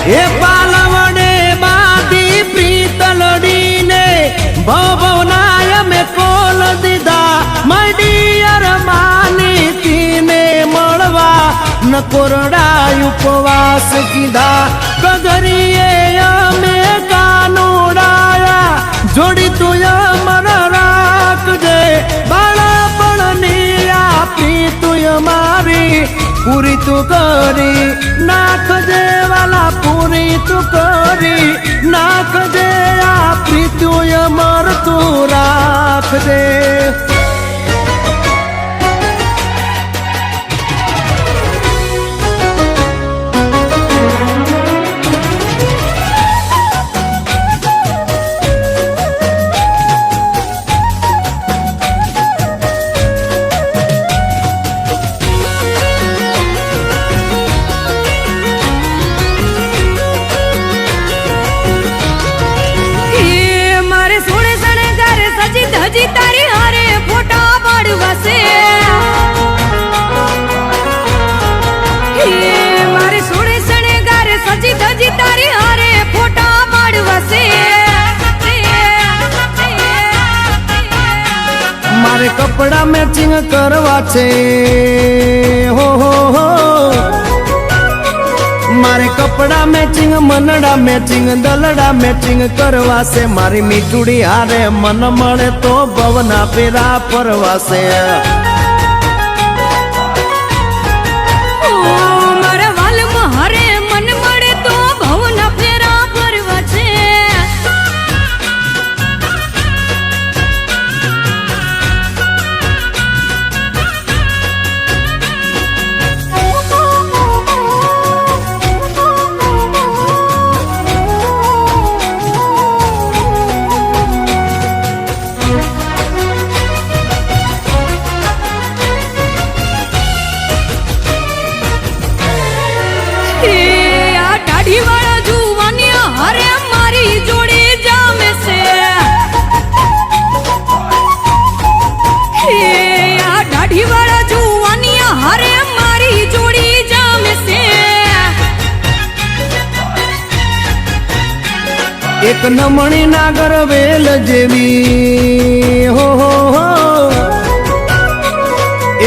એ પાલવડે બાદી પ્રીતલડીને ભવનાય મેં કોલ દીધા મડિયર માની તીને મળવા ન કોરડા ઉપવાસ કીધા કગરીએ અમે કાનોડાયા જોડી તું અમર રાખજે બાળપણની આપી તું અમારી પૂરી તું કરી નાખજે વાલા પૂરી તું કરી નાખજે આપી તું અમર તું રાખજે હજી તારી હારે ફોટા પાડવાશે મારે સોડે સણે ગારે સજી ધજી તારી હારે ફોટા પાડવાશે મારે કપડા મેચિંગ કરવા છે હો મારે કપડા મેચિંગ મનડા મેચિંગ દલડા મેચિંગ કરવાશે મારી મીઠુડી હારે મન મળે તો ભવના પેરા ફરવાશે મારા વાલમાં હારે મન મળે તો ભવના ફેરા ફરવા છે વાળા જુવાનિયા હરે મારી જોડી જામે છે આ દાઢી વાળા જુવાનિયા હરે મારી જોડી જામે છે એક નમણી નાગર વેલ જેવી હો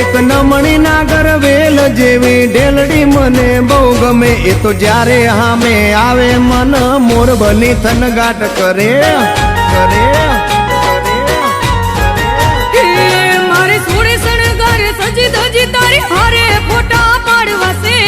એક નમણી નાગર વેલ જેવી ઢેલડી મને બહુ ગમે એ તો જ્યારે હામે આવે મન મોર બની થનગાટ કરે મારે સોળે શણગાર સજી ધજી તારી હારે ફોટા પાડવાશે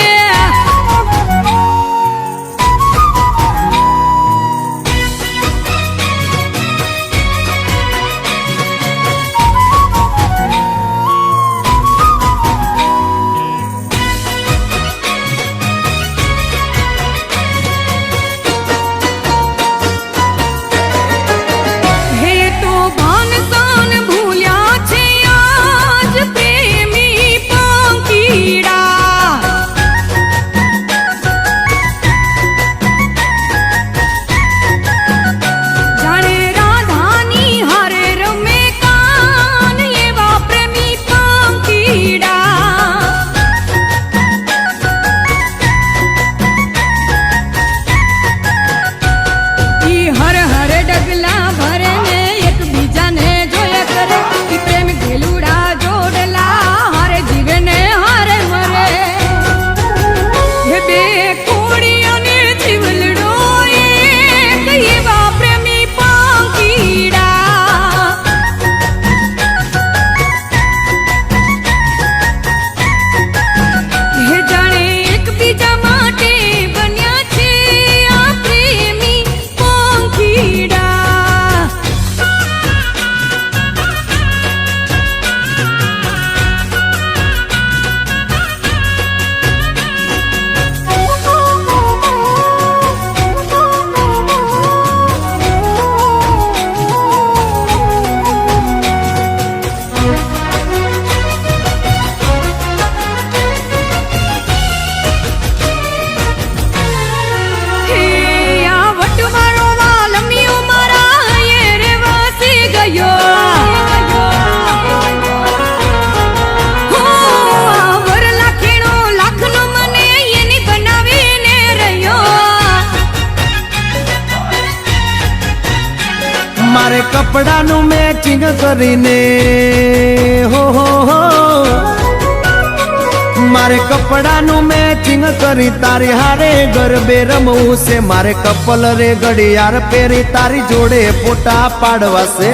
કપડાનું મેચિંગ કરીને હો મારે કપડાનું મેચિંગ કરી તારી હારે ગરબે રમવું છે મારે કપલ રે ઘડિયાળ પહેરી તારી જોડે ફોટા પાડવા છે